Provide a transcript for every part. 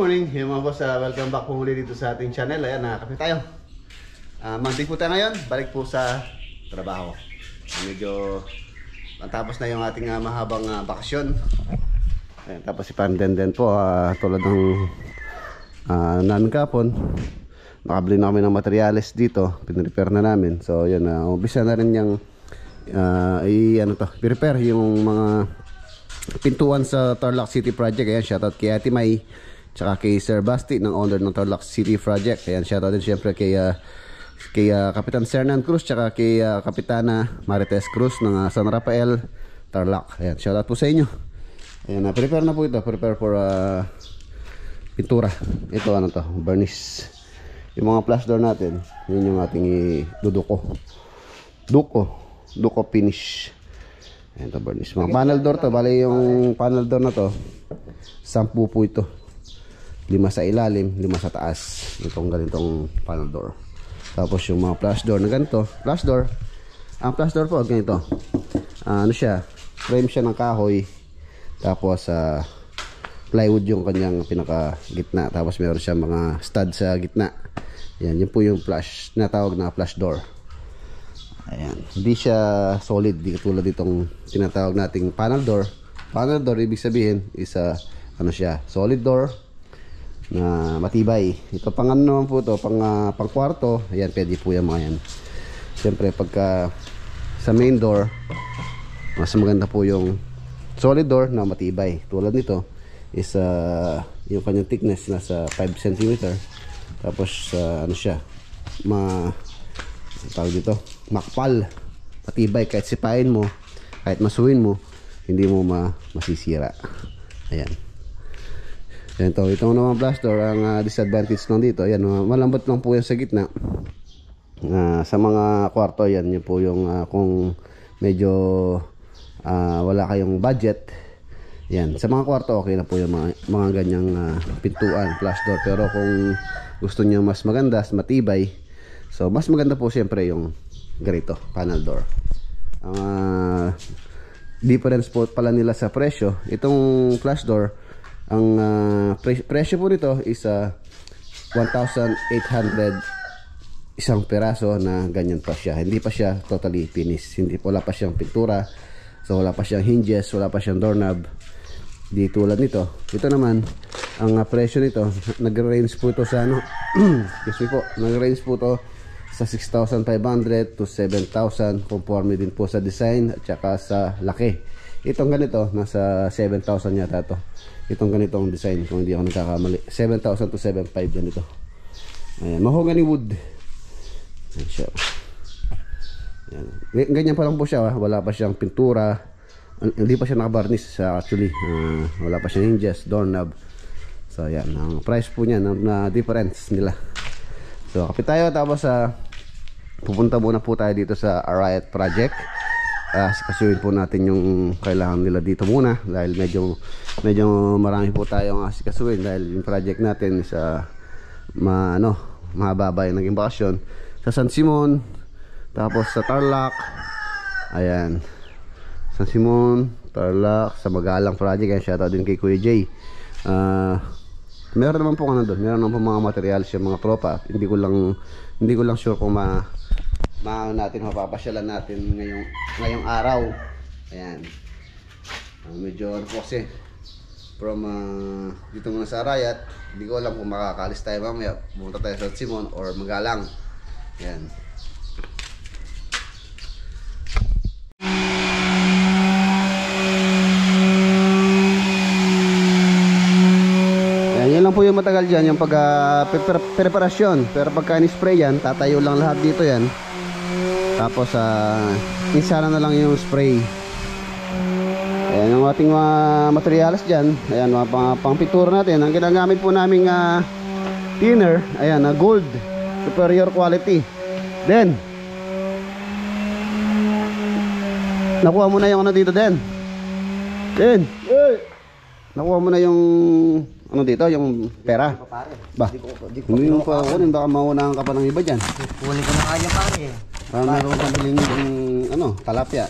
morning, yung mga boss, welcome back po muli dito sa ating channel. Ayan, nakakape tayo. Monday po tayo ngayon, balik po sa trabaho. Medyo natapos na yung ating mahabang bakasyon. Ayan, tapos si Pandenden po, tulad ng namin nakabili na kami ng materials dito, pinrepair na namin. So yun, umpisa na rin yung i-repair yung mga pintuan sa Tarlac City Project. Ayan, shoutout kay Ate May, tsaka kay Sir Basti ng owner ng Tarlac City Project. Ayan, shoutout din syempre kay Kapitan Sernan Cruz, tsaka kay Kapitana Marites Cruz ng San Rafael, Tarlac. Ayan, shoutout po sa inyo. Ayan, prepare na po ito, prepare for pintura. Ito ano to, varnish. Yung mga flash door natin, yun yung ating duko finish. Ayan to, varnish. Mga panel door to, bali yung panel door na to 10 po ito, 5 sa ilalim, 5 sa taas. Itong ganitong panel door. Tapos yung mga flash door na ganito, flash door, ang flash door po ganito, ano siya, frame siya ng kahoy, tapos plywood yung kanyang pinaka gitna, tapos meron siya mga stud sa gitna. Yan, yun po yung flash, natawag na flash door. Ayan, hindi siya solid, di katulad ditong tinatawag nating panel door. Panel door ibig sabihin is ano siya, solid door na matibay. Ito pang ano naman po to, pang kwarto. Ayan, pwede po yung mga yan. Siyempre pagka sa main door, mas maganda po yung solid door na matibay. Tulad nito is yung kanyang thickness nasa 5 cm. Tapos ano siya, tawag dito, makpal, matibay, kahit sipain mo, kahit masuhin mo, hindi mo masisira. Ayan. Itong naman flash door, ang disadvantage lang dito, ayan, malambot lang po yan sa gitna. Sa mga kwarto, yan po yung kung medyo wala kayong budget, yan, sa mga kwarto okay na po yung mga ganyang pintuan, flash door. Pero kung gusto niyo mas maganda, matibay, so mas maganda po siyempre yung ganito, panel door. Ang difference po pala nila sa presyo, itong flash door, ang presyo po nito is 1,800 isang peraso na ganyan pa siya. Hindi pa siya totally finished, wala pa siyang pintura, so wala pa siyang hinges, wala pa siyang doorknob. Di tulad nito. Ito naman, ang presyo nito, nag-range po ito sa excuse me po, nag-range po ito sa 6,500 to 7,000, conforme din po sa design at saka sa laki. Itong ganito, nasa 7,000 yata ito. Itong ganitong design, kung hindi ako nagkakamali, 7,000 to 7,500 ganito. Ayan, mahogany wood. Ayan siya. Ayan. Ganyan pa lang po siya, wala pa siyang pintura, hindi pa siya nakabarnish actually, wala pa siyang hinges, doorknob. So yan, ang price po niya na difference nila. So kapit tayo, tapos pupunta muna po tayo dito sa Riot Project. Asikasuhin po natin yung kailangan nila dito muna, dahil medyo marami po tayong asikasuhin, dahil yung project natin is mahaba yung naging bakasyon sa San Simon, tapos sa Tarlac. Ayan, San Simon, Tarlac, sa Magalang Project. Ayan, shoutout din kay Kuya Jay. Meron naman po doon, meron naman po mga materials yung mga tropa. Hindi ko lang sure kung mapapasyalan natin ngayong araw. Ayan, medyo po kasi from dito muna sa Riot, hindi ko alam kung makakalis tayo mamaya, pumunta tayo sa San Simon or Magalang. Ayan. Yan lang po yung matagal dyan, yung preparasyon. Pero pagka ni-spray yan, tatayo lang lahat dito yan. Tapos insana na lang yung spray. Ayan yung ating mga materials dyan. Ayan, mga pang-pintura natin. Ang ginagamit po naming thinner, ayan, gold, superior quality. Then nakuha mo na yung ano dito din. Then nakuha mo na yung ano dito, yung pera. Ba, hindi mo pa kunin, baka maunahan ka pa ng iba dyan. Kunin ko na kanya pare. Meron kang bilhin yung talapya.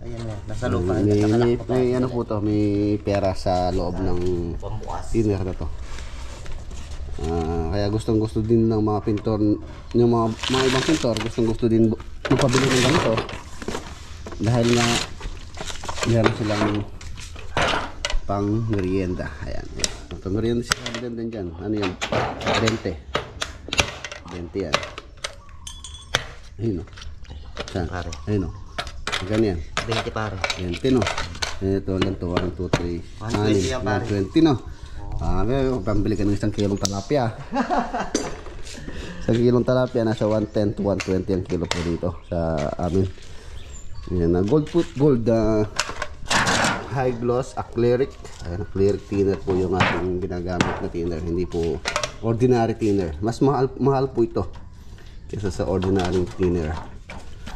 Ayan o, nasa lupa. May ano po to, may pera sa loob ng thinner na to. Kaya gustong gusto din ng mga pintor, yung mga ibang pintor gustong gusto din magpabili ng ganito dahil nga meron silang pang merienda. Ayan, pang merienda siya din dyan. Ano yan? 20 yan. Ayun o. Saan? Pare. Ayun o. Ganyan. 20 pare. 20 no. Ito lang to. 1, 2, 3, 120 yan, pare. 120 no. Pambili ka ng 1 kilong talapia. 1 kilong talapia nasa 110 to 120 ang kilo po dito sa amin. Yan, gold high gloss acrylic. Ayan, acrylic thinner po yung ating ginagamit na thinner, hindi po ordinary thinner. Mas mahal po ito kaysa sa ordinary thinner.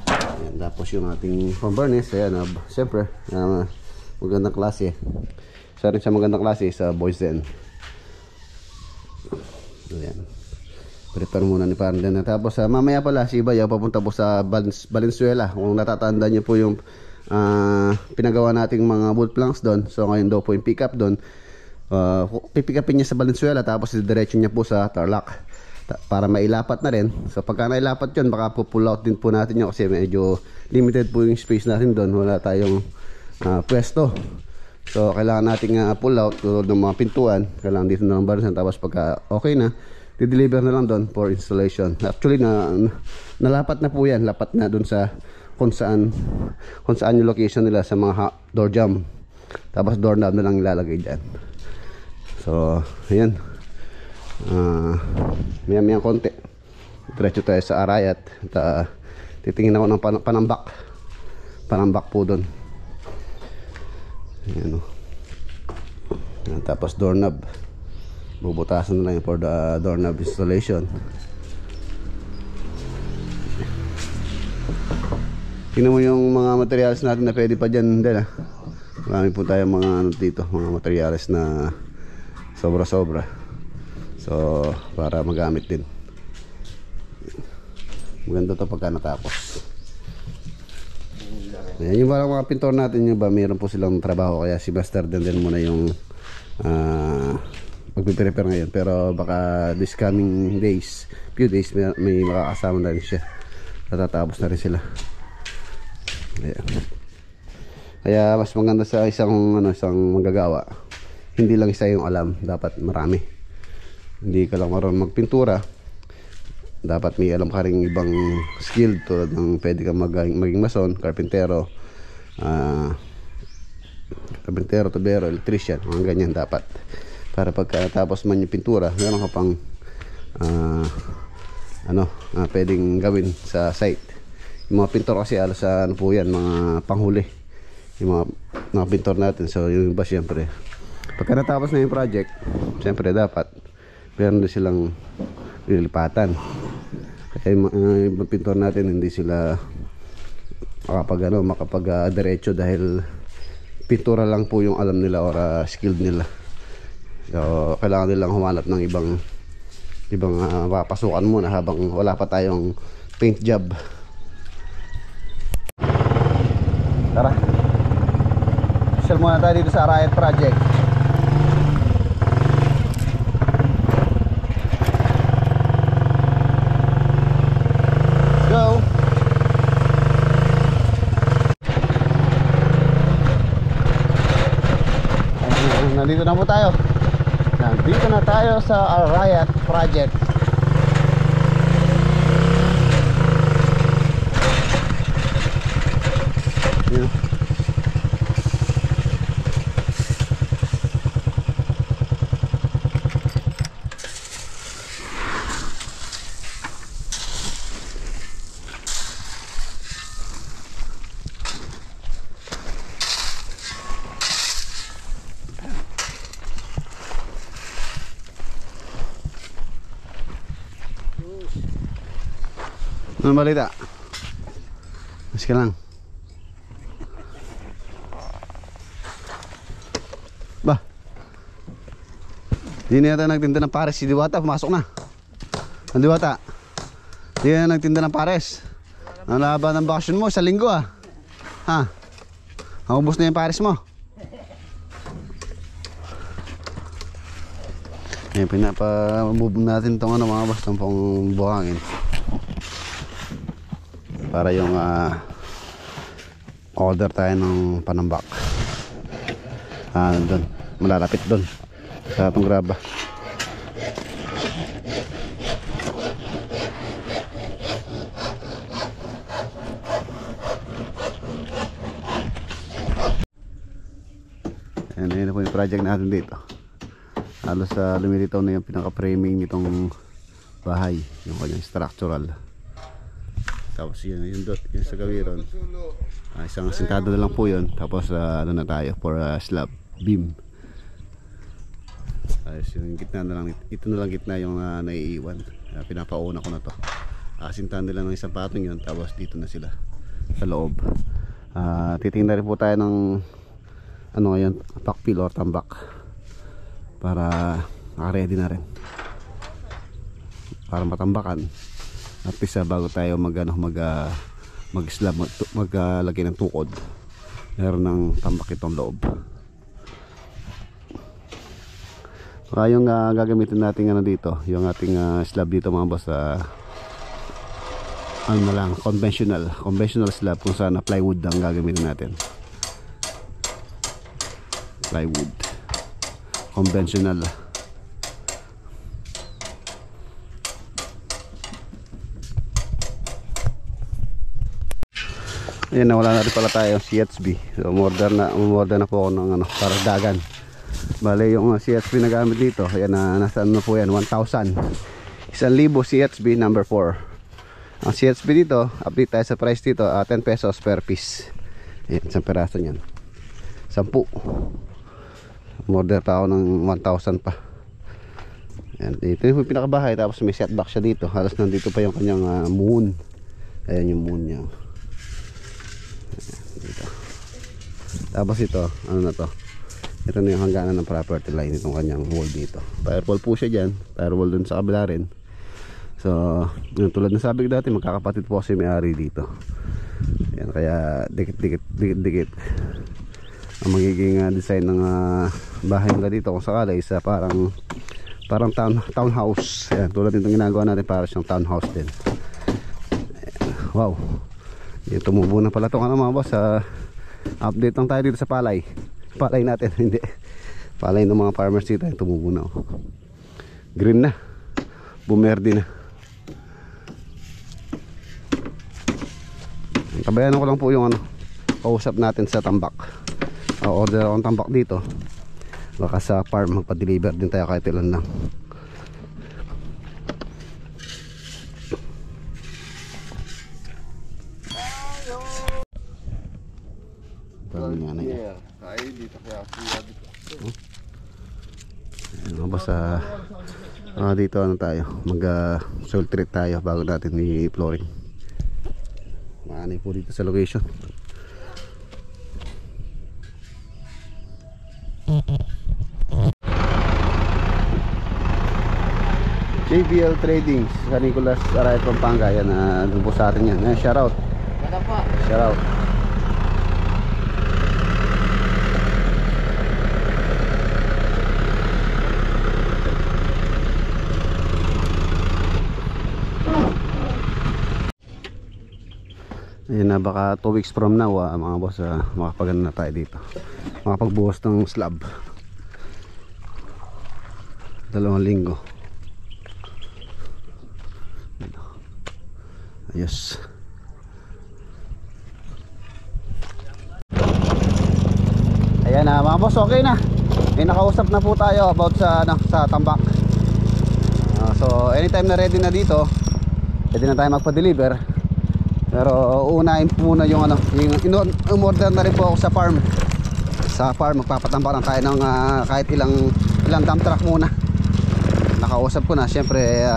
Ayan, tapos yung ating pambarnis, ayan, siyempre magandang klase. Isa rin sa magandang klase sa Boysen. Ayan, prepare muna ni Parden. Tapos mamaya pala si Bayaw papunta po sa Valenzuela. Kung natatandaan niyo po yung pinagawa nating mga wood planks doon. So ngayon daw po yung pick up doon. Pipick upin niya sa Valenzuela, tapos diretso niya po sa Tarlac para mailapat na rin. So pagka nailapat yun, baka po pull out din po natin yun kasi medyo limited po yung space natin doon. Wala tayong pwesto. So kailangan nating pull out tulad ng mga pintuan. Kailangan dito na lang barisan. Tapos pagka okay na, di-deliver na lang doon for installation. Actually nalapat na po yan. Lapat na doon sa kung saan yung location nila sa mga door jamb. Tapos doorknob na lang ilalagay dyan. So ayan, maya konti diretso tayo sa Arayat. Titingin ako ng panambak po doon. Ayan, tapos doorknob, bubutasan na lang for the doorknob installation. Tingnan mo yung mga materials natin na pwede pa dyan din. Marami po tayo mga dito, mga materials na sobra. So para magamit din. Maganda to pagka natapos. Ayan, yung mga pintor natin, yung ba meron po silang trabaho, kaya si Master din muna yung magpiprepare ngayon. Pero baka this coming days, few days, may makakasama na rin siya. Natatapos na rin sila. Ayan. Kaya mas maganda sa isang manggagawa, hindi lang isa yung alam, dapat marami. Hindi ka lang marunong magpintura, dapat may alam ka rin ibang skill tulad ng pwede kang maging mason, karpentero, tubero, electrician, mga ganyan dapat. Para pagkatapos man yung pintura, meron ka pang pwedeng gawin sa site. Yung mga pintor kasi alas ano po yan, mga panghuli yung mga pintor natin. So yung iba siyempre pagka natapos na yung project, siyempre dapat meron din silang lilipatan. Kaya yung pintor natin hindi sila makapag diretso dahil pintura lang po yung alam nila or skilled nila. So kailangan nilang humanap ng ibang papasukan muna habang wala pa tayong paint job. Tara, sell muna tayo dito sa Arayat project. Go. Nandito na po tayo. Nandito na tayo sa Arayat project. Yeah. Ano balita? Mas ka lang. Ba? Hindi na yata nagtinda ng pares si Diwata. Pumasok na. Ang Diwata, hindi na nagtinda ng pares. Ang laba ng bakasyon mo sa linggo ah. Ha? Naubos na yung pares mo. Ayan, pinapa-move natin itong ano mga boss, itong pang buhangin para yung order tayo ng panambak doon, malalapit doon sa itong graba. Ayan na po yung project natin dito. Halos lumilitaw na yung pinaka-framing nitong bahay, yung kanyang structural. Tapos yun, yung sa gawiron, isang sintado na lang po yun. Tapos ano na tayo for slab beam. Ayos, yung gitna na lang, ito na lang gitna yung naiiwan. Pinapauna ko na to. Sintahan nila ng isang patong yun. Tapos dito na sila sa loob. Titingnan rin po tayo ng ano ngayon, backfill or tambak para naka-ready na rin para matambakan at isa bago tayo mag-slab, maglagay ng tukod, meron ng tambak itong loob. Yung gagamitin natin dito, yung ating slab dito mga boss, ano na lang, conventional slab, kung saan plywood ang gagamitin natin. Plywood conventional. Ayan, nawala na rin pala tayo CHB. So umorder na po ako ng karagdagan. Bale yung CHB na gamit dito, ayan, nasa ano po yan, 1,000 CHB number 4. Ang CHB dito, update tayo sa price dito, 10 pesos per piece. Ayan, isang peraso nyan, 10. Order pa ako ng 1,000 pa. Ayan, ito yung pinakabahay. Tapos may setback siya dito. Halos nandito pa yung kanyang moon. Ayan yung moon niya. Ayan, dito. Tapos ito, ano na to, ito na yung hangganan ng property line itong kanyang wall dito. Firewall po siya dyan. Firewall dun sa kabila rin. So yung tulad na sabi ko dati, magkakapatid po kasi may-ari dito. Ayan, kaya dikit ang magiging design ng bahay nila dito kung sakala is parang townhouse. Ayan, tulad nitong ginagawa natin, para siyang townhouse din. Ayan, wow, yung tumubo na pala itong mga boss. Update lang tayo dito sa palay natin. Hindi, palay ng mga farmers dito, yung tumubo na, green na, bumerde na. Tabayan ko lang po yung kausap natin sa tambak. Order akong tambak dito, baka sa farm magpa-deliver din tayo kahit ilan lang. Basta dito ano tayo, soil treat tayo bago natin i-flooring. Maanay po dito sa location. JBL Trading sa Nicolas Aray, Pampanga. Yan, doon po sa atin yan. Shoutout. Shoutout. Ayan na, baka 2 weeks from now mga boss, makapagano na tayo dito, makapagbuhos ng slab. 2 linggo. Ayos. Ayan na mga boss, okay na. May nakausap na po tayo about sa tambak. So anytime na ready na dito, pwede na tayo magpa-deliver. Pero unahin po muna yung umorder na rin po ako sa farm. Sa farm magpapatambak na tayo ng kahit ilang dump truck muna. Nakausap ko na, syempre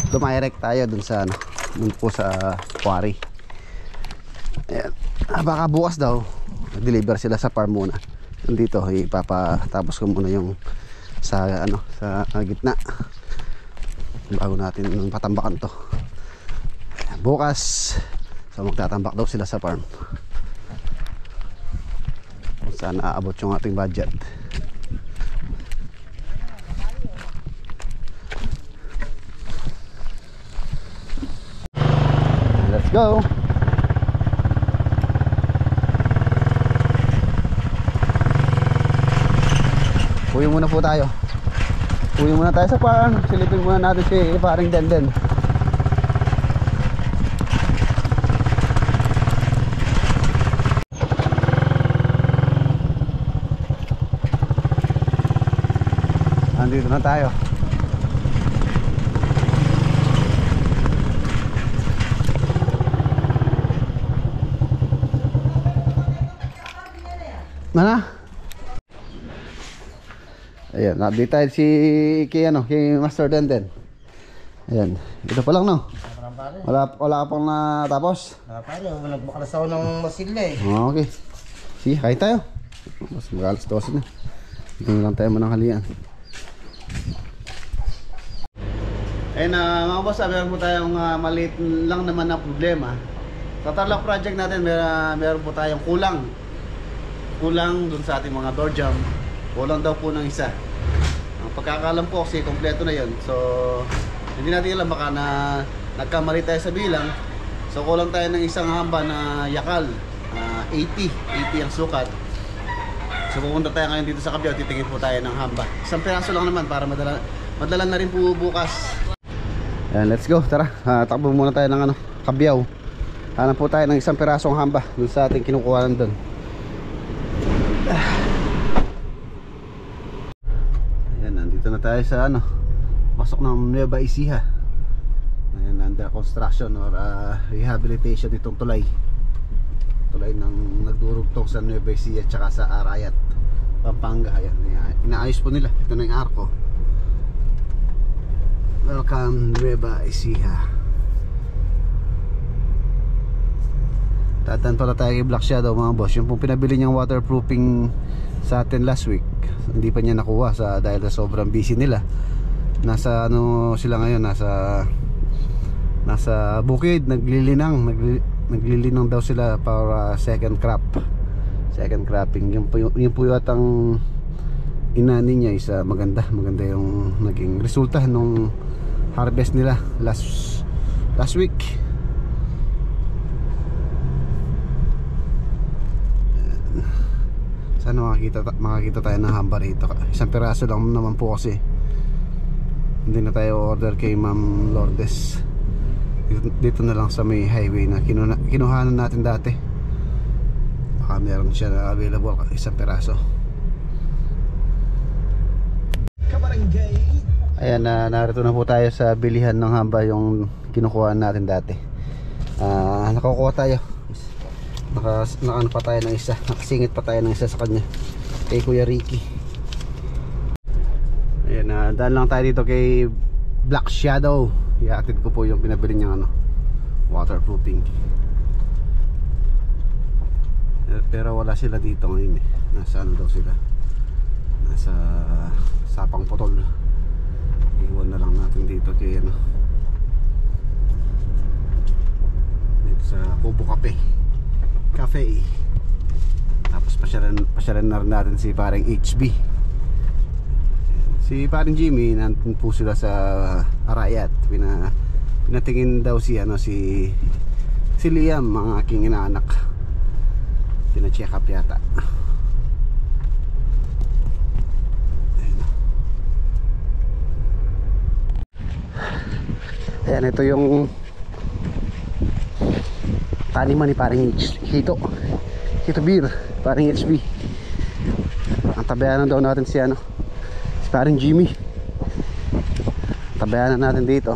dumirect tayo dun sa dun po sa quarry. Ayan. Baka bukas daw deliver sila sa farm muna. Dito ipapatapos ko muna yung sa gitna bago natin patambakan to. Bukas so magtatambak daw sila sa farm. Saan aabot yung ating budget. go. Uwi muna po tayo. Uwi muna tayo sa farm. Silipin muna natin si paring Denden. Andito na tayo. Mana? Ayan, na-update tayo kay Master Denden. Ayan, ito pa lang no? Wala ka pang natapos? Pare, nagbakalas ako ng masilya eh. Okay. Sige, kahit tayo. Mas mag-alas 12 na. Dito lang tayo mananghalian. Ayun mga boss, meron po tayong maliit lang naman na problema. Sa Tarlac project natin, meron po tayong kulang dun sa ating mga door jam. Kulang daw po ng isa. Ang pagkakalam po kasi kompleto na yon. So hindi natin alam, baka nagkamali tayo sa bilang. So kulang tayo ng isang hamba na yakal, 80 ang sukat. So pupunta tayo ngayon dito sa Cabiao, titingin po tayo ng hamba. Isang piraso lang naman para madala na rin po bukas. Ayan, let's go, tara. Takbo muna tayo ng Cabiao. Hanap po tayo ng isang pirasong hamba dun sa ating kinukuhanan dun. Ayan, nandito na tayo sa pasok ng Nueva Ecija. Ayan, under construction or rehabilitation itong tulay ng nagdurugtong sa Nueva Ecija at saka sa Arayat, Pampanga. Ayan, inaayos po nila. Ito na yung arko. Welcome Nueva Ecija. Tatan pala tayo kay Black Shadow mga boss. Yung pong pinabili niyang waterproofing sa atin last week, hindi pa niya nakuha dahil sa sobrang busy nila. Nasa sila ngayon, nasa bukid, naglilinang daw sila para second cropping. Yung po yatang inani niya is maganda yung naging resulta nung harvest nila last week. Sana makakita tayo ng hamba rito. Isang piraso lang naman po kasi. Hindi na tayo order kay Ma'am Lourdes. Dito na lang sa may highway na kinuhanan natin dati. Baka meron siya na available, isang piraso. Ayan, narito na po tayo sa bilihan ng hamba, yung kinukuha natin dati. Nakakuha tayo. Nakaano pa tayo ng isa, nakasingit pa tayo ng isa sa kanya, kay Kuya Ricky. Ayan, daan lang tayo dito kay Black Shadow. Iatid ko po yung pinabili niyang waterproofing. Pero wala sila dito ngayon eh. Nasa daw sila, nasa Sapang Putol. Iwan na lang natin dito kay dito sa Kubo Cafe. Tapos pasyalan na rin natin si paring HB, si paring Jimmy. Nandun po sila sa Arayat. Pinatingin daw si Liam, mga aking inaanak. Pina-check up yata. Ayan, ito yung taniman ni paring Hito Beer, paring HB. Ang tabayanan daw natin si paring Jimmy. Tabayanan natin dito.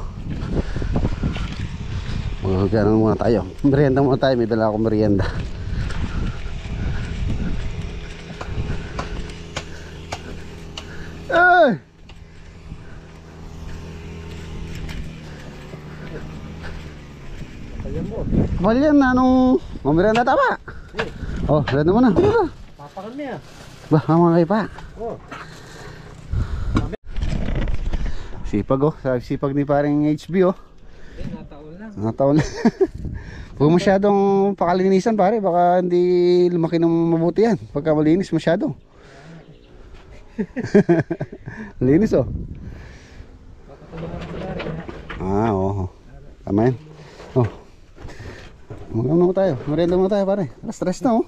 Magkano muna tayo, merienda muna tayo. May dala akong merienda. Ay! Mali yan na nung merienda tama. Oh, merienda mo na. Papakan niya. Bah, mga kayo pa. Oh. Sipag sipag ni paring HB nataon lang. Huwag masyadong pakalinisan pare, baka hindi lumaki ng mabuti yan pagka malinis masyado. Linis oo. Tama yan. Magano tayo. Merienda muna tayo pare. Alas stress na oh.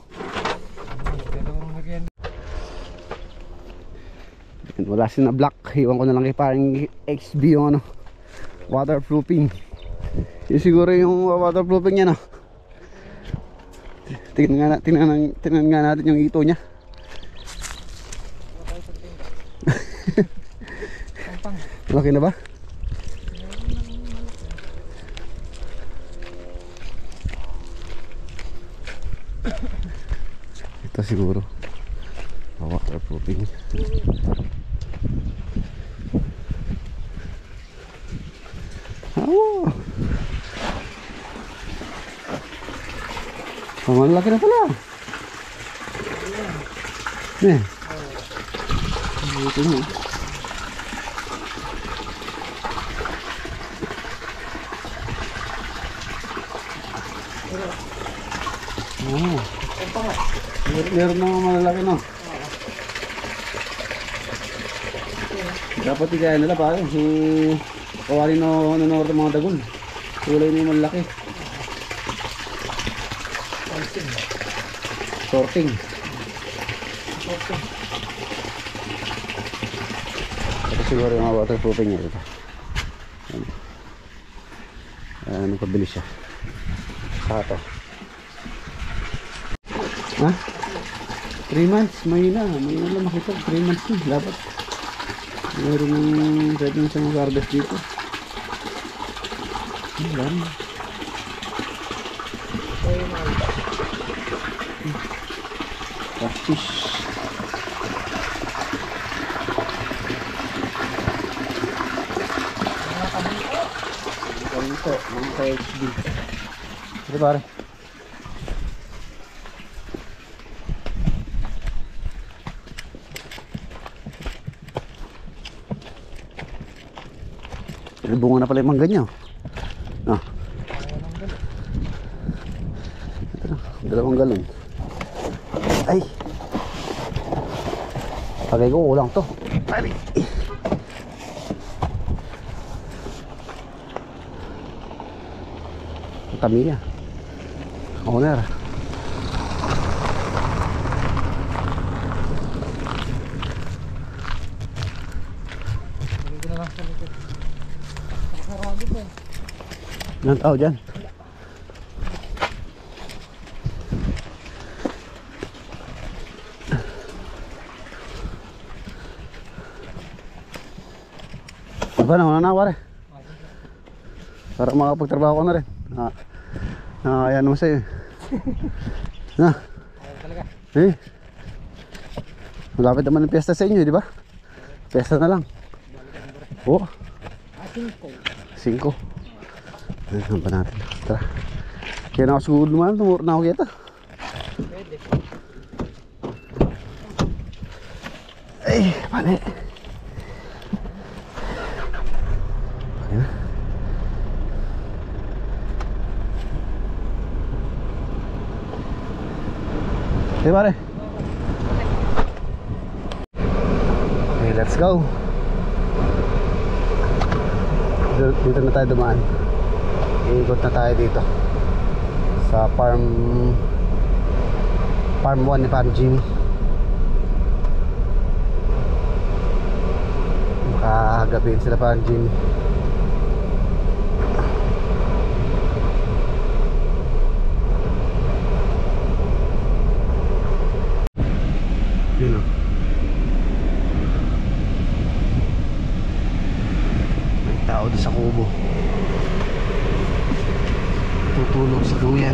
Wala si na black. Iwan ko na lang kay parang XB yung ano, waterproofing. Yung siguro yung waterproofing niya no. Tingnan nga natin yung ito niya. Laki na ba? Ito siguro waterproofing. Oh. Ang laki na pala. Eh. Ito na. Oh. Meron na malalaki no. Dapat ikaya nila pare. Si kawali no nanonood ng mga dagol. Kulay na yung malaki. Sorting. Ito siguro yung mga waterproofing niya ito. Ano pabilis siya. Saka ito. Ha? 3 months, mahina lang makita. 3 months na, dapat meron ng pwede na siyang harvest dito. Ayan. Catfish. Ito, mga ka-HD. Ito pare. Bunga na pala yung mangga niya. Ah. Ito na, 2 galon. Ay. Pagay ko, kulang to. Ay. Tamiya. Owner. Ilang tao dyan? Diba naman na pare? Para makapagtrabaho ko na rin. Ayan naman sa'yo. Na? Eh? Malapit naman ang piyesta sa inyo, di ba? Piyesta na lang. Oo. 5. Ayan pa natin. Tara. Kaya na ako siguro naman. Tumuro na ako kita. Pwede. Ay, pali. Pali na. Okay pare. Okay, let's go. Dito na tayo dumaan. Iikot na tayo dito sa farm 1 ni Farm Jimmy. Makagabihin sila Farm Jimmy. Yun o. May tao doon sa kubo. Tutulog sa duyan.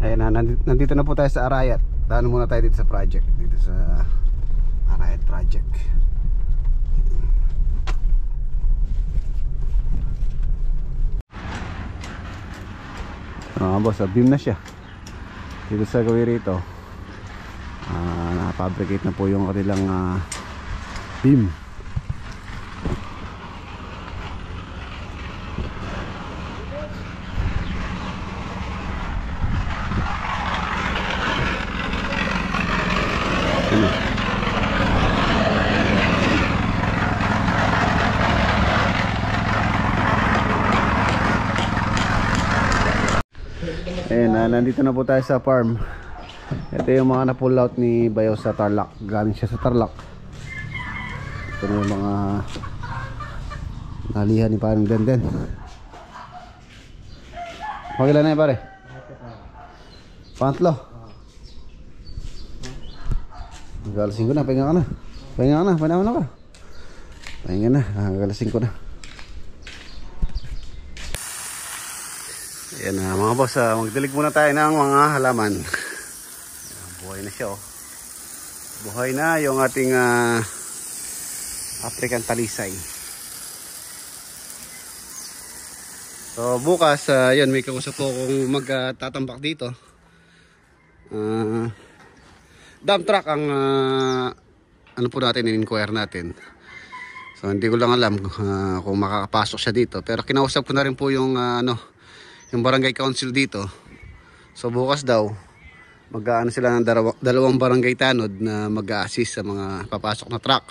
Ayan na, nandito na po tayo sa Arayat. Daan muna tayo dito sa project. Dito sa Arayat project. Boss, beam na siya dito sa gawin rito. Nakafabricate na po yung kanilang beam. Ayan, nandito na po tayo sa farm. Ito yung mga na-pull out ni Bayo sa Tarlac. Galing siya sa Tarlac. Ito na yung mga nalihan ni parang Denden. Magilan na yun pare? Pangatlo. Galasing ko na, pahinga ka na. Pahinga ka na, panahon na ka. Pahinga na, galasing ko na. Ayan na mga boss, magdilig muna tayo ng mga halaman. Buhay na siya oh. Buhay na yung ating African talisay. So bukas, yun, may kausap po kung magtatambak dito. Dump truck ang ano po natin, in-inquire natin. So hindi ko lang alam kung makakapasok siya dito. Pero kinausap ko na rin po yung yung barangay council dito. So bukas daw mag-aano sila ng dalawang barangay tanod na mag-a-assist sa mga papasok na truck.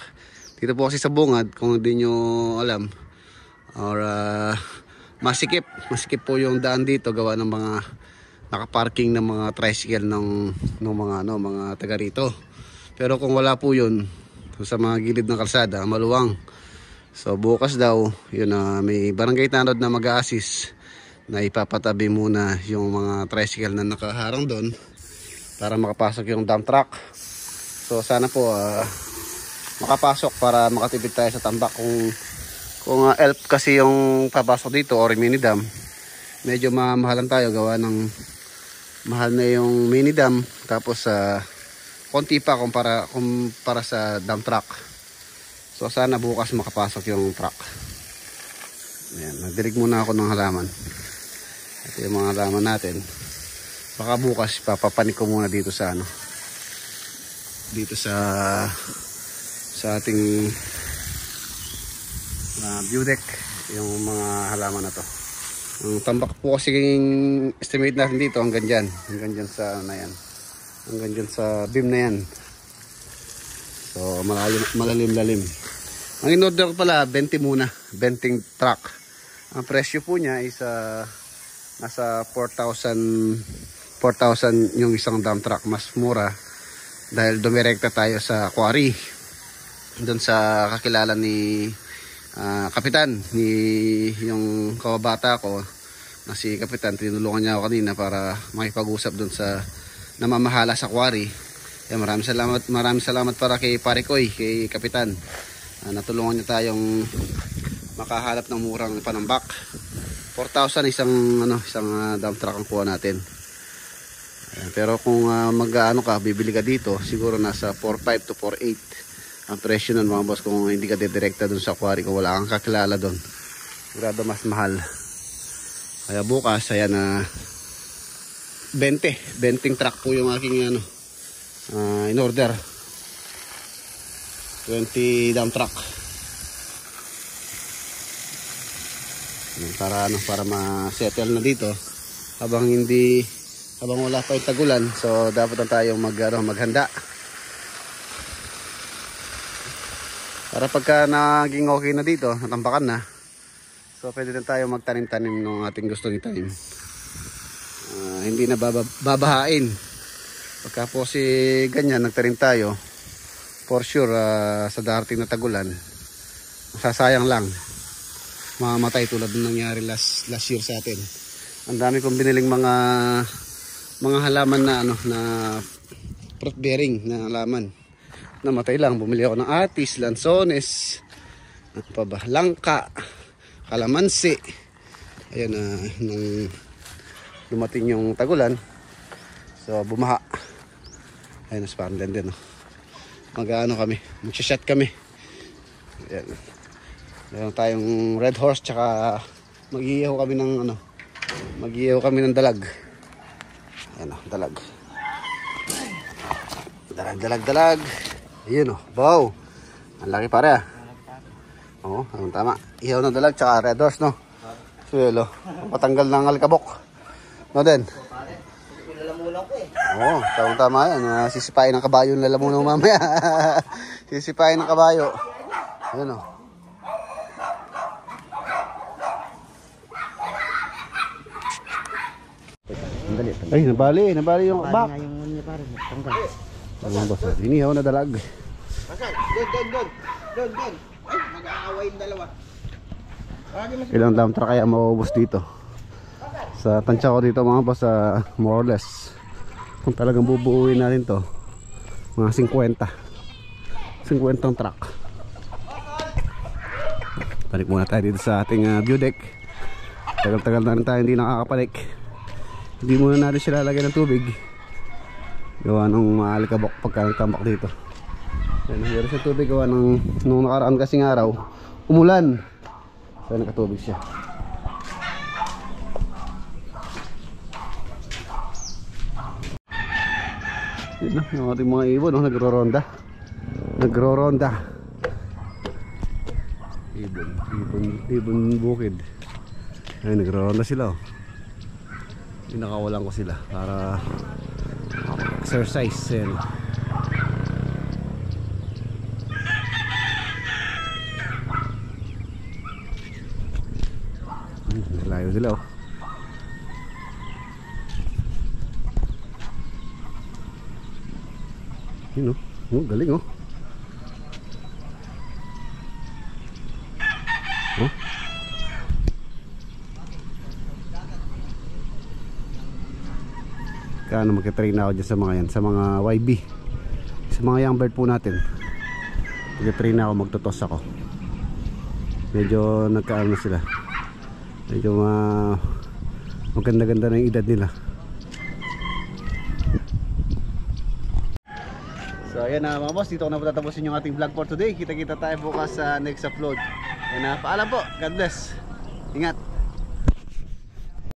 Dito po kasi sa bungad, kung hindi nyo alam or masikip po yung daan dito gawa ng mga nakaparking ng mga tricycle ng mga taga rito. Pero kung wala po yun sa mga gilid ng kalsada, maluwang. So bukas daw yun, may barangay tanod na mag-a-assist na ipapatabi muna yung mga tricycle na nakaharang doon para makapasok yung dump truck. So sana po makapasok para makatipid tayo sa tambak. Kung elf kasi yung papasok dito or mini dam, medyo mamahalan tayo gawa ng mahal na yung mini dam, tapos konti pa kumpara sa dump truck. So sana bukas makapasok yung truck. Ayan, nagdirig muna ako ng halaman. Ito yung mga halaman natin. Baka bukas papapanik ko muna dito sa dito sa ating view deck yung mga halaman na to. Ang tambak po kasi estimate natin dito hanggang dyan sa yan. Hanggang dyan sa beam na yan. So malalim-lalim. Ang in-order pala 20 muna, 20 truck. Ang presyo po niya is nasa 4,000 yung isang dump truck. Mas mura dahil dumirekta tayo sa quarry doon sa kakilala ni kapitan, ni yung kawabata ko na si kapitan. Tinulungan niya ako kanina para makipag-usap doon sa namamahala sa quarry. Maraming salamat para kay Parikoy, kay kapitan. Natulungan niya tayong makahalap ng murang panambak. 4,000 isang dump truck ang kuha natin. Pero kung mag-ano ka, bibili ka dito, siguro nasa 4,500 to 4,800 ang presyo nun mga boss, kung hindi ka direkta dun sa quarry, kung wala kang kakilala dun. Sigurado mas mahal. Kaya bukas, ayan, 20 truck po yung aking in order. 20 dump truck. Para ma-settle na dito habang wala pa yung tagulan. So dapat na tayong maghanda para pagka naging okay na dito, natambakan na, so pwede na tayo magtanim-tanim ng ating gustong itanim. Hindi na babahain pagka po si ganyan nagtanim tayo. For sure sa darating na tagulan masasayang lang, mamamatay tulad ng nangyari last year sa atin. Ang dami kong biniling mga halaman na na fruit bearing na halaman, namatay lang. Bumili ako ng atis, lansones, langka, kalamansi. Ayan, nung dumating yung tagulan, so bumaha. Ayan, parang din. Mag-ano kami, magsha-shot kami. Ayan, meron tayong red horse, tsaka mag-iihaw kami ng dalag. Ayan, dalag. Ayun wow. Ang laki pare Oo, tama. Ihaw ng dalag tsaka red horse, no? Suelo. Patanggal ng alikabok. No din? Oo, tama yan. Sisipain ng kabayo ng lalamunaw mamaya. Sisipain ng kabayo. Ayun Tanggali. Ay, nabali yung Bali back. nga yung niya pare. Tanggal. Mga boss, inihaw na dalag. Pasal. Doon. Ay, mag-aaway yung dalawa. Ilang dump truck kaya maubos dito? Sa tansya ko dito mga boss, more or less, kung talagang bubuuin natin to, mga 50 truck. Balik muna tayo dito sa ating view deck. Tagal-tagal na rin tayo hindi nakakapalik. Hindi muna natin sila lalagyan ng tubig, gawa ng maalikabok pagka nagtambak dito. Nangyari sa tubig gawa ng nung nakaraan kasing araw umulan, kaya nakatubig siya. Yun na, yung ating mga ibon, no? Nagro-ronda ibon bukid. Ay, nagro-ronda sila, oh. Pinakawalan ko sila para exercise. Yan. Layo sila, oh. Yun, oh. Galing, oh. Oh. Kano magka-train ako dyan sa mga yan, sa mga YB, sa mga young bird po natin. Magka-train ako, magtotos ako. Medyo nagkaano na sila, medyo maganda-ganda na yung edad nila. So ayan na mga boss, dito ko na po tatapusin yung ating vlog for today. Kita-kita tayo bukas sa next upload. Ayan na, paalam po, God bless, ingat.